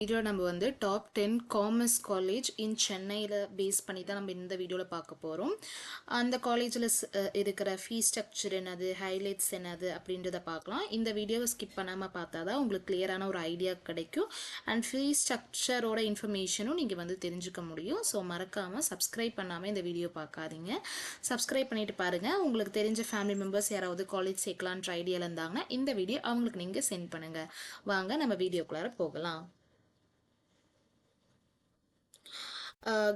Video நம்ம வந்து top 10 commerce college இன் சென்னையில் பேஸ் பண்ணி தான் நம்ம இந்த வீடியோவில் பார்க்க போகிறோம். அந்த காலேஜில் இருக்கிற ஃபீஸ் ஸ்ட்ரக்சர் என்னது, ஹைலைட்ஸ் என்னது அப்படின்றத பார்க்கலாம். இந்த வீடியோவை ஸ்கிப் பண்ணாமல் பார்த்தா தான் உங்களுக்கு கிளியரான ஒரு ஐடியா கிடைக்கும். அண்ட் ஃபீஸ் ஸ்ட்ரக்சரோட இன்ஃபர்மேஷனும் நீங்கள் வந்து தெரிஞ்சுக்க முடியும். ஸோ மறக்காமல் சப்ஸ்கிரைப் பண்ணாமல் இந்த வீடியோ பார்க்காதீங்க. சப்ஸ்கிரைப் பண்ணிட்டு பாருங்கள். உங்களுக்கு தெரிஞ்ச ஃபேமிலி மெம்பர்ஸ் யாராவது காலேஜ் சேர்க்கலான்ற ஐடியாவில் இருந்தாங்கன்னா இந்த வீடியோ அவங்களுக்கு நீங்கள் சென்ட் பண்ணுங்கள். வாங்க நம்ம வீடியோக்குள்ளார போகலாம்.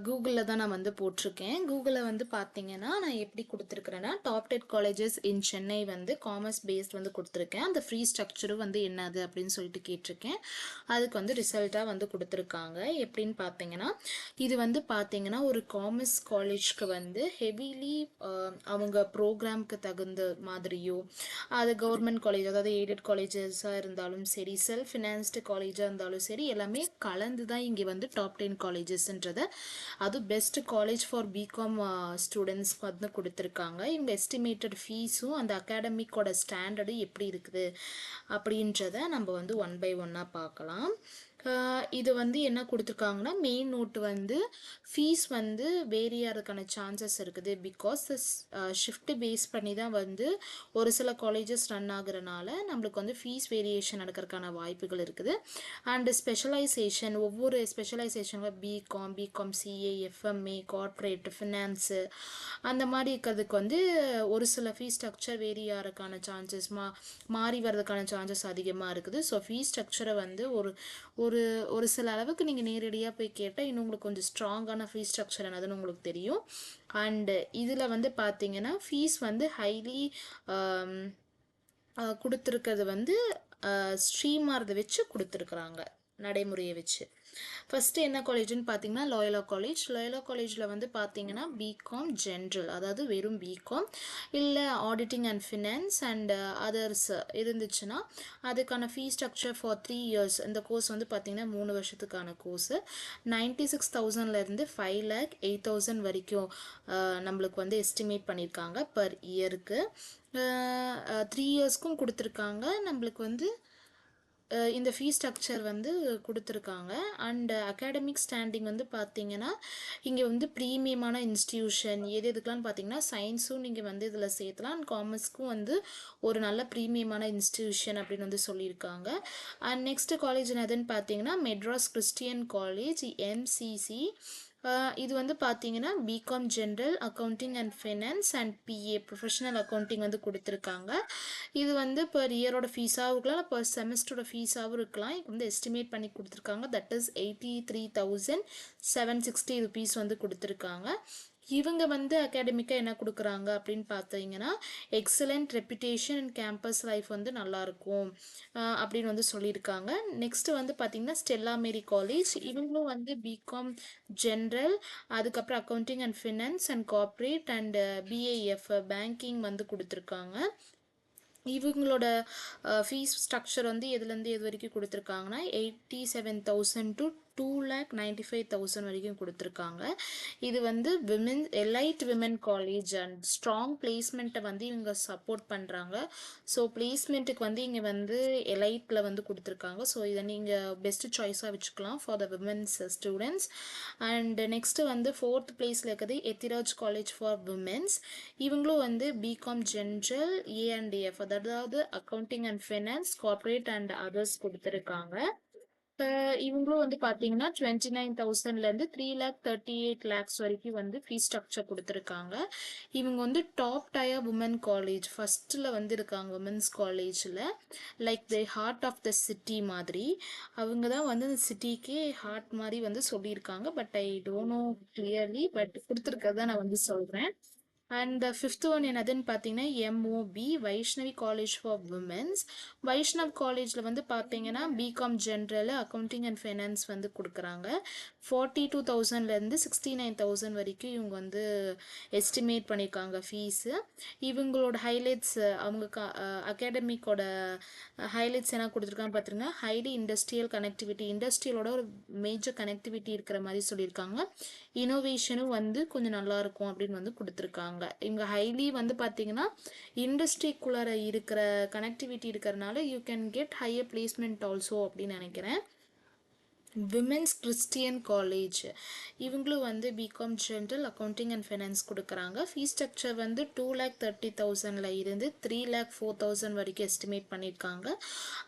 கூகுளில் தான் நான் வந்து போட்டிருக்கேன். கூகுளில் வந்து பார்த்தீங்கன்னா நான் எப்படி கொடுத்துருக்குறேன்னா டாப் 10 காலேஜஸ் இன் சென்னை வந்து காமர்ஸ் பேஸ்ட் வந்து கொடுத்துருக்கேன். அந்த ஃப்ரீ ஸ்ட்ரக்சரும் வந்து என்னது அப்படின்னு சொல்லிட்டு கேட்டிருக்கேன். அதுக்கு வந்து ரிசல்ட்டாக வந்து கொடுத்துருக்காங்க. எப்படின்னு பார்த்தீங்கன்னா இது வந்து பார்த்தீங்கன்னா ஒரு காமர்ஸ் காலேஜ்க்கு வந்து ஹெவிலி அவங்க ப்ரோக்ராம்க்கு தகுந்த மாதிரியோ அது கவர்மெண்ட் காலேஜ் அதாவது எய்டட் காலேஜஸாக இருந்தாலும் சரி, செல்ஃப் ஃபினான்ஸ்டு காலேஜாக இருந்தாலும் சரி, எல்லாமே கலந்து தான் இங்கே வந்து டாப் 10 காலேஜஸ்ன்றதை அது best college for BCom students வந்து கொடுத்துருக்காங்க. இவங்க எஸ்டிமேட்டட் ஃபீஸும் அந்த அகாடமிக்கோட ஸ்டாண்டர்டும் எப்படி இருக்குது அப்படின்றத நம்ம வந்து ஒன் பை ஒன்னாக பார்க்கலாம். இது வந்து என்ன கொடுத்துருக்காங்கன்னா மெயின் நோட்டு வந்து ஃபீஸ் வந்து வேரி ஆகிறதுக்கான சான்சஸ் இருக்குது. பிகாஸ் ஷிஃப்ட் பேஸ் பண்ணி தான் வந்து ஒரு சில காலேஜஸ் ரன் ஆகுறனால நம்மளுக்கு வந்து ஃபீஸ் வேரியேஷன் நடக்கிறதுக்கான வாய்ப்புகள் இருக்குது. அண்டு ஸ்பெஷலைசேஷன் ஒவ்வொரு ஸ்பெஷலைசேஷனில் BCom CA FMA corporate finance அந்த மாதிரி இருக்கிறதுக்கு வந்து ஒரு சில ஃபீஸ் ஸ்ட்ரக்சர் வேரி ஆகிறதுக்கான சான்சஸ் மாறி வர்றதுக்கான சான்சஸ் அதிகமாக இருக்குது. ஸோ ஃபீஸ் ஸ்ட்ரக்சரை வந்து ஒரு ஒரு ஒரு சில அளவுக்கு நீங்கள் நேரடியாக போய் கேட்டால் இன்னும் உங்களுக்கு கொஞ்சம் ஸ்ட்ராங்கான ஃபீஸ் ஸ்ட்ரக்சர் என்னதுன்னு உங்களுக்கு தெரியும். அண்டு இதில் வந்து பார்த்தீங்கன்னா ஃபீஸ் வந்து ஹைலி கொடுத்துருக்கிறது வந்து ஸ்ட்ரீமாரதை வச்சு கொடுத்துருக்குறாங்க, நடைமுறையை வச்சு. ஃபஸ்ட்டு என்ன காலேஜ்னு பார்த்தீங்கன்னா லோயலா காலேஜில் வந்து பார்த்தீங்கன்னா பிகாம் ஜென்ரல், அதாவது வெறும் பிகாம் இல்லை auditing and finance and others இருந்துச்சுன்னா அதுக்கான ஃபீஸ் ஸ்ட்ரக்சர் ஃபார் 3 இயர்ஸ். இந்த கோர்ஸ் வந்து பார்த்தீங்கன்னா 3 வருஷத்துக்கான கோர்ஸு 96,000லேருந்து 5,08,000 வரைக்கும் நம்மளுக்கு வந்து எஸ்டிமேட் பண்ணியிருக்காங்க பர் இயருக்கு. 3 இயர்ஸ்க்கும் கொடுத்துருக்காங்க. நம்மளுக்கு வந்து இந்த ஃபீஸ் ஸ்ட்ரக்சர் வந்து கொடுத்துருக்காங்க. அண்ட் அகாடமிக் ஸ்டாண்டிங் வந்து பார்த்தீங்கன்னா இங்கே வந்து ப்ரீமியமான இன்ஸ்டியூஷன் எதுக்கெலாம் பார்த்தீங்கன்னா சயின்ஸும் நீங்கள் வந்து இதில் சேர்த்தலாம், அண்ட் காமர்ஸ்க்கும் வந்து ஒரு நல்ல ப்ரீமியமான இன்ஸ்டியூஷன் அப்படின்னு வந்து சொல்லியிருக்காங்க. அண்ட் நெக்ஸ்ட் காலேஜ் என்னதுன்னு பார்த்தீங்கன்னா மெட்ராஸ் கிறிஸ்டியன் காலேஜ் எம்சிசி. இது வந்து பார்த்தீங்கன்னா BCom general accounting and finance and BA professional accounting வந்து கொடுத்துருக்காங்க. இது வந்து பர் இயரோட ஃபீஸாகவும் இருக்கலாம், இல்லை பர் செமஸ்டரோட ஃபீஸாகவும் இருக்கலாம். இப்போ வந்து எஸ்டிமேட் பண்ணி கொடுத்துருக்காங்க. தட் இஸ் 83,760 ருபீஸ் வந்து கொடுத்துருக்காங்க. இவங்க வந்து அகாடமிக்காக என்ன கொடுக்குறாங்க அப்படின்னு பார்த்தீங்கன்னா excellent reputation and campus life வந்து நல்லாயிருக்கும் அப்படின்னு வந்து சொல்லியிருக்காங்க. நெக்ஸ்ட்டு வந்து பார்த்திங்கன்னா ஸ்டெல்லா மேரி காலேஜ், இவங்களும் வந்து பிகாம் ஜென்ரல் அதுக்கப்புறம் accounting and finance and corporate and PAF banking வந்து கொடுத்துருக்காங்க. இவங்களோட ஃபீஸ் ஸ்ட்ரக்சர் வந்து எதுலேருந்து எது வரைக்கும் கொடுத்துருக்காங்கன்னா 87,000 to 2,95,000 வரைக்கும் கொடுத்துருக்காங்க. இது வந்து elite women college and strong பிளேஸ்மெண்ட்டை வந்து இவங்க சப்போர்ட் பண்ணுறாங்க. ஸோ பிளேஸ்மெண்ட்டுக்கு வந்து இங்கே வந்து எலைட்டில் வந்து கொடுத்துருக்காங்க. ஸோ இதை நீங்கள் பெஸ்ட்டு சாய்ஸாக வச்சுக்கலாம் for the women's students. And next வந்து 4th பிளேஸில் இருக்கிறது எத்திராஜ் காலேஜ் ஃபார் விமென்ஸ். இவங்களும் வந்து பிகாம் ஜென்ரல் ஏ&எஃப் அதாவது accounting and finance corporate and others கொடுத்துருக்காங்க. இவங்களும் வந்து பார்த்தீங்கன்னா 29,000லேருந்து 3,38,00,000 வரைக்கும் வந்து ஃபீஸ் ஸ்ட்ரக்சர் கொடுத்துருக்காங்க. இவங்க வந்து டாப் டயர் உமன் காலேஜ் ஃபஸ்ட்டில் வந்து இருக்காங்க உமன்ஸ் காலேஜில். Like the heart of the city மாதிரி அவங்க தான் வந்து அந்த சிட்டிக்கே ஹார்ட் மாதிரி வந்து சொல்லியிருக்காங்க. But I don't know clearly, but கொடுத்துருக்கறத நான் வந்து சொல்கிறேன். அண்ட் த 5th ஒன் என்னதுன்னு பார்த்தீங்கன்னா MOP Vaishnavi college for women's. Vaishnav காலேஜில் வந்து பார்த்தீங்கன்னா BCom general accounting and finance வந்து கொடுக்குறாங்க. 42,000லேருந்து 69,000 வரைக்கும் இவங்க வந்து எஸ்டிமேட் பண்ணியிருக்காங்க ஃபீஸு. இவங்களோட ஹைலைட்ஸ் அவங்க அகாடமிக்கோட ஹைலைட்ஸ் என்ன கொடுத்துருக்காங்க பார்த்துருங்க. ஹைலி இண்டஸ்ட்ரியல் கனெக்டிவிட்டி, இண்டஸ்ட்ரியலோட ஒரு மேஜர் கனெக்டிவிட்டி இருக்கிற மாதிரி சொல்லியிருக்காங்க. இனோவேஷனும் வந்து கொஞ்சம் நல்லாயிருக்கும் அப்படின்னு வந்து கொடுத்துருக்காங்க. இவங்க ஹைலி வந்து பார்த்தீங்கன்னா இண்டஸ்ட்ரிக்குள்ளார இருக்கிற கனெக்டிவிட்டி இருக்கிறனால you can get higher placement also அப்படின்னு நினைக்கிறேன். விமென்ஸ் கிறிஸ்டியன் காலேஜ் இவங்களும் வந்து BCom general accounting and finance கொடுக்குறாங்க. ஃபீஸ் ஸ்ட்ரக்சர் வந்து 2,30,000 இருந்து 3,04,000 வரைக்கும் எஸ்டிமேட் பண்ணியிருக்காங்க.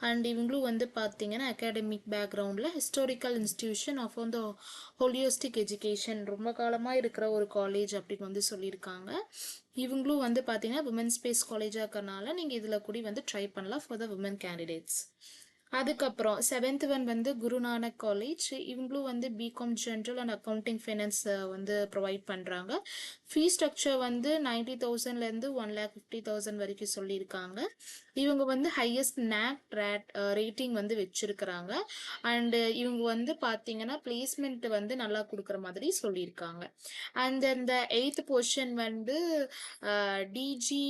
அண்ட் இவங்களும் வந்து பார்த்தீங்கன்னா அகாடமிக் பேக்ரவுண்டில் ஹிஸ்டாரிக்கல் இன்ஸ்டிடியூஷன் ஆஃப் வந்து ஹோலியோஸ்டிக் எஜுகேஷன் ரொம்ப காலமாக இருக்கிற ஒரு காலேஜ் அப்படின்னு வந்து சொல்லியிருக்காங்க. இவங்களும் வந்து பார்த்தீங்கன்னா விமென்ஸ் ஸ்பேஸ் காலேஜாக இருக்கிறனால நீங்கள் இதில் கூட வந்து ட்ரை பண்ணலாம் ஃபார் த விமன் கேண்டிடேட்ஸ். அதுக்கப்புறம் 7th ஒன் வந்து குருநானக் காலேஜ் இவங்களும் வந்து BCom general and accounting finance வந்து ப்ரொவைட் பண்ணுறாங்க. ஃபீஸ் ஸ்ட்ரக்சர் வந்து 90,000லேருந்து 1,50,000 வரைக்கும் சொல்லியிருக்காங்க. இவங்க வந்து ஹையஸ்ட் நேக் ரேட்டிங் வந்து வச்சிருக்கிறாங்க. அண்டு இவங்க வந்து பார்த்தீங்கன்னா பிளேஸ்மெண்ட் வந்து நல்லா கொடுக்குற மாதிரி சொல்லியிருக்காங்க. அண்ட் இந்த 8th பொசிஷன் வந்து டிஜி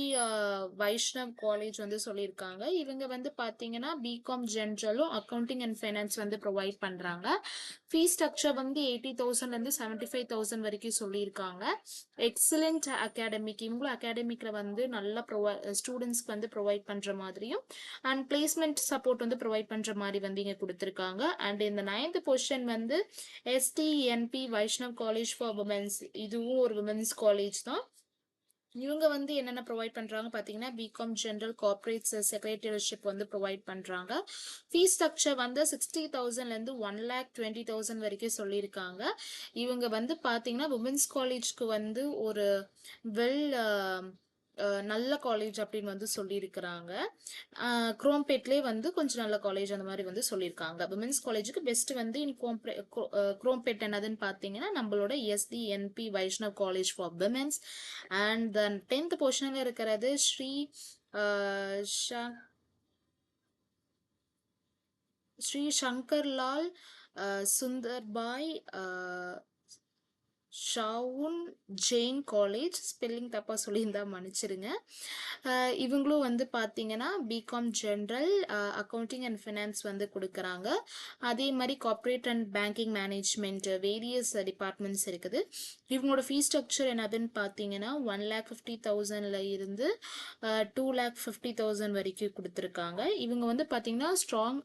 வைஷ்ணவ் காலேஜ் வந்து சொல்லியிருக்காங்க. இவங்க வந்து பார்த்தீங்கன்னா பிகாம் ஜென்ரலும் அக்கௌண்டிங் அண்ட் ஃபைனான்ஸ் வந்து ப்ரொவைட் பண்ணுறாங்க. ஃபீஸ் ஸ்ட்ரக்சர் வந்து 80,000லேருந்து 75,000 வரைக்கும் சொல்லியிருக்காங்க. எக்ஸலண்ட் அகாடமிக் இவங்களும் அகாடமிக்கில் வந்து நல்ல ஸ்டூடெண்ட்ஸ்க்கு வந்து ப்ரொவைட் பண்ணுற மாதிரியும் அண்ட் பிளேஸ்மெண்ட் சப்போர்ட் வந்து ப்ரொவைட் பண்ணுற மாதிரி வந்து இங்கே கொடுத்துருக்காங்க. அண்ட் இந்த 9th பொசிஷன் வந்து SDNB Vaishnav college for women's இதுவும் ஒரு உமன்ஸ் காலேஜ் தான். இவங்க வந்து என்னென்ன ப்ரொவைட் பண்ணுறாங்க பார்த்தீங்கன்னா பிகாம் ஜென்ரல் கார்பரேட்ஸ் செக்ரட்டரிஷிப் வந்து ப்ரொவைட் பண்ணுறாங்க. ஃபீஸ் ஸ்ட்ரக்சர் வந்து 60,000லேருந்து 1,20,000 வரைக்கும் சொல்லியிருக்காங்க. இவங்க வந்து பார்த்தீங்கன்னா உமன்ஸ் காலேஜ்க்கு வந்து ஒரு வெல் நல்ல காலேஜ் அப்படின்னு வந்து சொல்லியிருக்கிறாங்க. குரோம்பேட்லேயே வந்து கொஞ்சம் நல்ல காலேஜ் அந்த மாதிரி வந்து சொல்லியிருக்காங்க. விமென்ஸ் காலேஜுக்கு பெஸ்ட் வந்து இன் குரோம்பேட் என்னதுன்னு பார்த்தீங்கன்னா நம்மளோட SDNB Vaishnav college for women's. And then 10th பொசிஷனில் இருக்கிறது ஸ்ரீ சங்கர்லால் சுந்தர்பாய் ஷாவுன் ஜெயின் காலேஜ் ஸ்பெல்லிங் தப்பாக சொல்லியிருந்தா மன்னிச்சிருங்க. இவங்களும் வந்து பார்த்தீங்கன்னா BCom general accounting and finance வந்து கொடுக்குறாங்க. அதே மாதிரி corporate and banking management various departments இருக்குது. இவங்களோட ஃபீஸ் ஸ்ட்ரக்சர் என்னதுன்னு பார்த்தீங்கன்னா 1,50,000 இருந்து 2,50,000 வரைக்கும் கொடுத்துருக்காங்க. இவங்க வந்து பார்த்தீங்கன்னா ஸ்ட்ராங்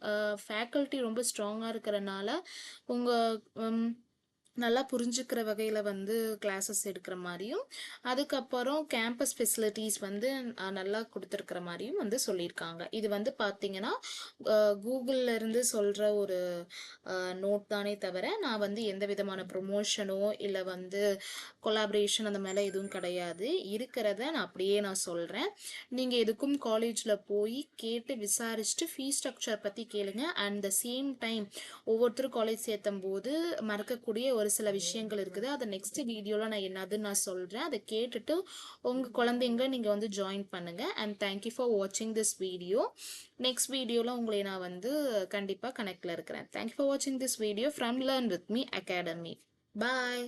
ஃபேக்கல்ட்டி ரொம்ப ஸ்ட்ராங்காக இருக்கிறனால உங்கள் நல்லா புரிஞ்சுக்கிற வகையில் வந்து கிளாஸஸ் எடுக்கிற மாதிரியும் அதுக்கப்புறம் கேம்பஸ் ஃபெசிலிட்டிஸ் வந்து நல்லா கொடுத்துருக்கிற மாதிரியும் வந்து சொல்லியிருக்காங்க. இது வந்து பார்த்தீங்கன்னா கூகுளில் இருந்து சொல்கிற ஒரு நோட் தானே தவிர நான் வந்து எந்த விதமான ப்ரொமோஷனோ இல்லை வந்து கொலாபரேஷன் அந்த மேலே எதுவும் கிடையாது. இருக்கிறத நான் அப்படியே நான் சொல்கிறேன். நீங்கள் எதுக்கும் காலேஜில் போய் கேட்டு விசாரிச்சுட்டு ஃபீஸ் ஸ்ட்ரக்சர் பற்றி கேளுங்க. அண்ட் த சேம் டைம் ஒவ்வொருத்தரும் காலேஜ் சேர்த்தும் போது மறக்கக்கூடிய ஒரு சில விஷயங்கள் இருக்குது. அதை நெக்ஸ்ட் வீடியோவில் நான் என்னதுன்னு நான் சொல்கிறேன். அதை கேட்டுட்டு உங்கள் குழந்தைங்க நீங்கள் வந்து ஜாயின் பண்ணுங்கள். அண்ட் தேங்க்யூ ஃபார் வாட்சிங் திஸ் வீடியோ. நெக்ஸ்ட் வீடியோவில் உங்களை நான் வந்து கண்டிப்பாக கனெக்டில் இருக்கிறேன். தேங்க்யூ ஃபார் வாட்சிங் this video from learn with me academy. Bye.